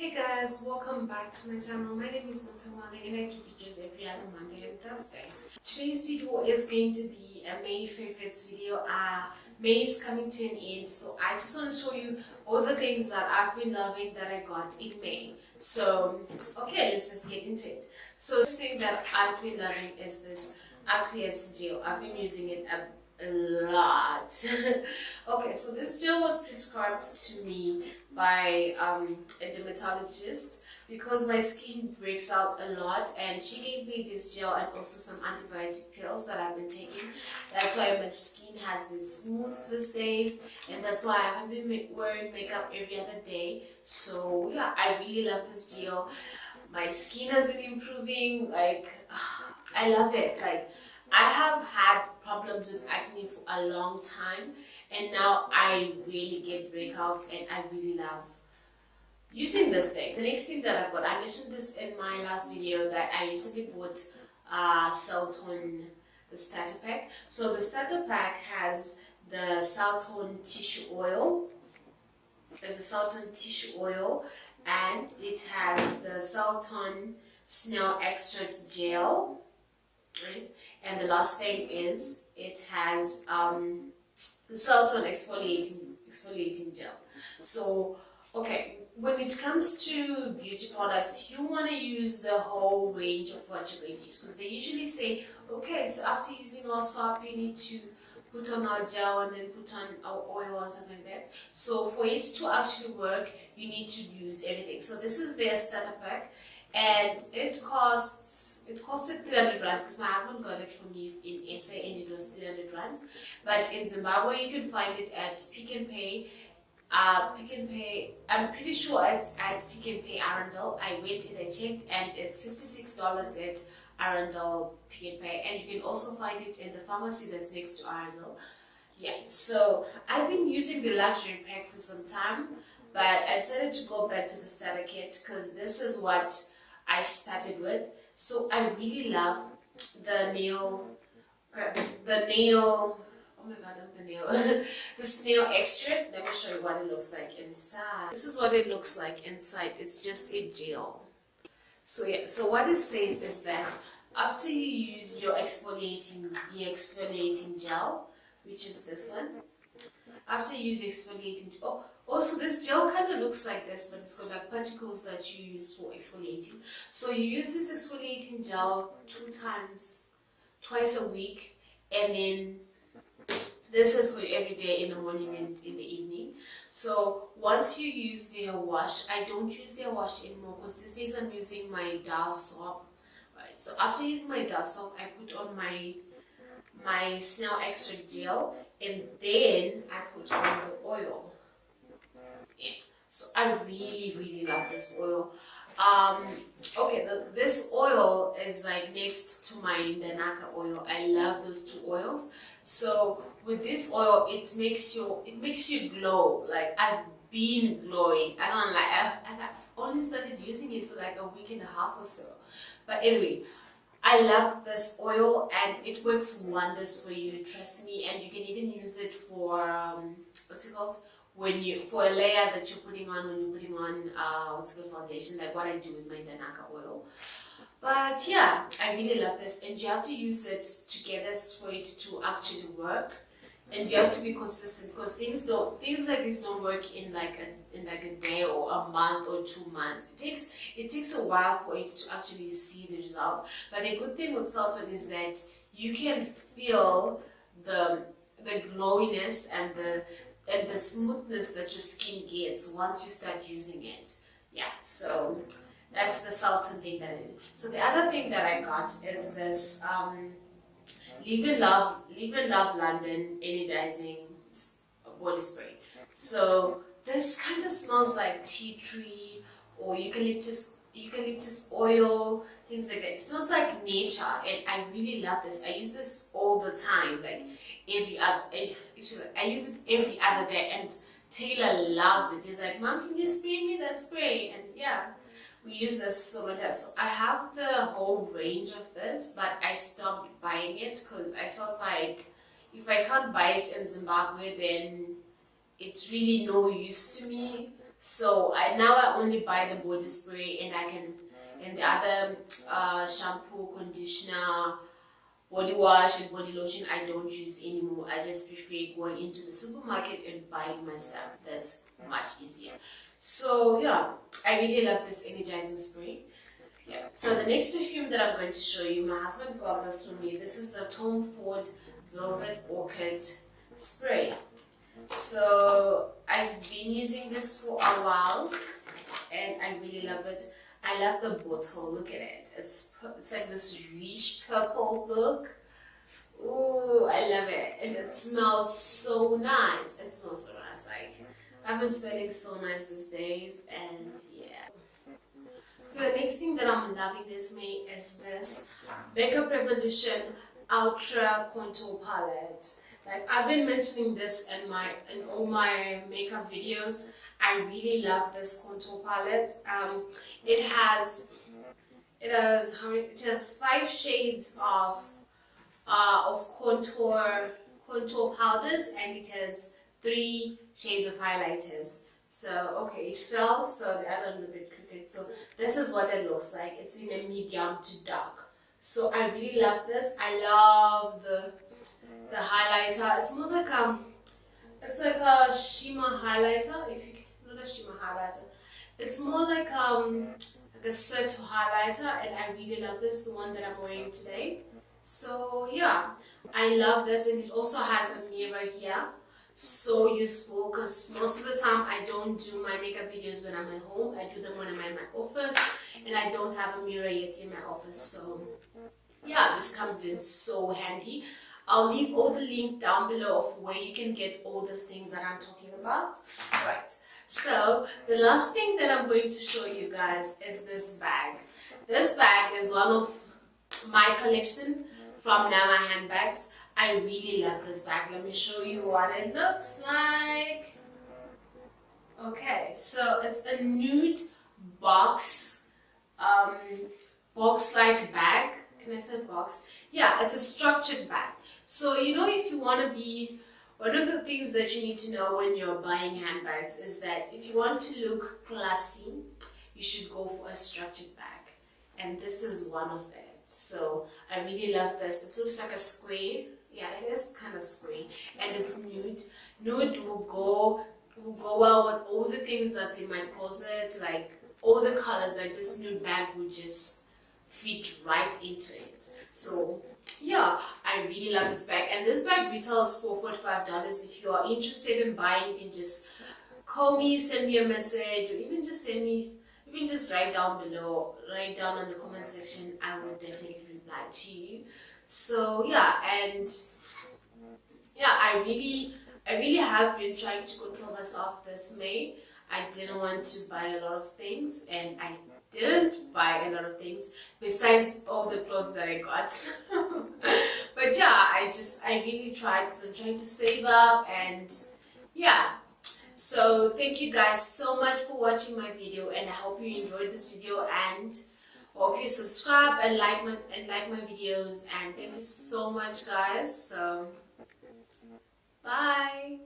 Hey guys, welcome back to my channel. My name is Mutsa and I do videos every other Monday and Thursdays. Today's video is going to be a May favorites video. May is coming to an end, so I just want to show you all the things that I've been loving that I got in May. So, okay, let's just get into it. So, the first thing that I've been loving is this aqueous gel. I've been using it a lot. Okay, so this gel was prescribed to me by a dermatologist because my skin breaks out a lot, and she gave me this gel and also some antibiotic pills that I've been taking. That's why my skin has been smooth these days, and that's why I haven't been wearing makeup every other day. So yeah, I really love this gel. My skin has been improving, like I love it. Like, I have had problems with acne for a long time, and now I really get breakouts, and I really love using this thing. The next thing that I've got, I mentioned this in my last video that I recently bought Celton, the starter pack. So the starter pack has the Celton tissue oil, and it has the Celton snail extract gel, right? And the last thing is it has the Celton exfoliating gel. So, okay, when it comes to beauty products, you want to use the whole range of what you're going to use, because they usually say, okay, so after using our soap, you need to put on our gel and then put on our oil and something like that. So for it to actually work, you need to use everything. So this is their starter pack, and it costed 300 rands because my husband got it for me in SA and it was 300 rands. But in Zimbabwe, you can find it at Pick n Pay. I'm pretty sure it's at Pick n Pay Arundel. I went and I checked, and it's $56 at Arundel Pick n Pay, and you can also find it in the pharmacy that's next to Arundel. Yeah, so I've been using the luxury pack for some time, but I decided to go back to the starter kit because this is what I started with. So I really love the nail, oh my god, not the nail, the snail extract. Let me show you what it looks like inside. This is what it looks like inside. It's just a gel. So yeah, so what it says is that after you use your exfoliating gel, which is this one, after you use exfoliating, also this gel kind of looks like this, but it's got like particles that you use for exfoliating. So you use this exfoliating gel twice a week, and then this is for every day, in the morning and in the evening. So once you use their wash, I don't use their wash anymore because these days I'm using my Dove soap. Right. So after using my Dove soap, I put on my snail extract gel, and then I put on the oil. Yeah. So I really love this oil. Okay, this oil is like next to my Ndanaka oil. I love those two oils. So with this oil, it makes you glow. Like, I've been glowing. I've only started using it for like a week and a half or so. But anyway, I love this oil, and it works wonders for you, trust me. And you can even use it for what's it called, for a layer that you're putting on when you're putting on foundation, like what I do with my Ndanaka oil. But yeah, I really love this, and you have to use it together for it to actually work, and you have to be consistent, because things like this don't work in like a day or a month or 2 months. It takes a while for it to actually see the results. But the good thing with Celton is that you can feel the glowiness and the smoothness that your skin gets once you start using it. Yeah, so that's the Celton thing that I did. So the other thing that I got is this Live and Love London Energizing Body Spray. So this kind of smells like tea tree or eucalyptus oil, things like that. It smells like nature, and I really love this. I use this all the time, like I use it every other day, and Taylor loves it. He's like, "Mom, can you spray me that spray?" And yeah, we use this so many times. So I have the whole range of this, but I stopped buying it because I felt like if I can't buy it in Zimbabwe, then it's really no use to me. So now I only buy the body spray, and the other shampoo, conditioner, body wash and body lotion I don't use anymore. I just prefer going into the supermarket and buying my stuff. That's much easier. So yeah, I really love this energizing spray. Yeah. So the next perfume that I'm going to show you, my husband got this for me. This is the Tom Ford Velvet Orchid spray. So I've been using this for a while and I really love it. I love the bottle. Look at it. It's like this rich purple look. Ooh, I love it. And it smells so nice. It smells so nice. Like, I've been smelling so nice these days, and yeah. So the next thing that I'm loving this May is this Makeup Revolution Ultra Contour Palette. Like, I've been mentioning this in all my makeup videos. I really love this contour palette. It has 5 shades of contour powders, and it has 3 shades of highlighters. So okay, it fell, so the other one's a bit crooked. So this is what it looks like. It's in a medium to dark. So I really love this. I love the highlighter. It's more like it's like a shimmer highlighter. If you not a shimmer highlighter, it's more like a set highlighter, and I really love this. The one that I'm wearing today. So yeah, I love this, and it also has a mirror here. So useful, because most of the time I don't do my makeup videos when I'm at home. I do them when I'm at my office, and I don't have a mirror yet in my office. So yeah, this comes in so handy. I'll leave all the link down below of where you can get all those things that I'm talking about. Right. So the last thing that I'm going to show you guys is this bag. This bag is one of my collection from Nama Handbags. I really love this bag. Let me show you what it looks like. Okay, so it's a nude box like bag. Can I say box? Yeah, it's a structured bag. So you know, if you want to be, one of the things that you need to know when you're buying handbags is that if you want to look classy, you should go for a structured bag, and this is one of it. So I really love this. It looks like a square. Yeah, it is kind of square, and it's nude. Nude will go well with all the things that's in my closet, like all the colors. Like this nude bag would just fit right into it. So yeah, I really love this bag, and this bag retails for $45. If you are interested in buying, you can just call me, send me a message, or even just write down below, write down in the comment section. I will definitely reply to you. So yeah, and yeah, I really have been trying to control myself this May. I didn't want to buy a lot of things, and I didn't buy a lot of things besides all the clothes that I got. But yeah, I really tried, because I'm trying to save up, and yeah. So thank you guys so much for watching my video, and I hope you enjoyed this video, and hope you subscribe and like my videos, and thank you so much guys. So bye.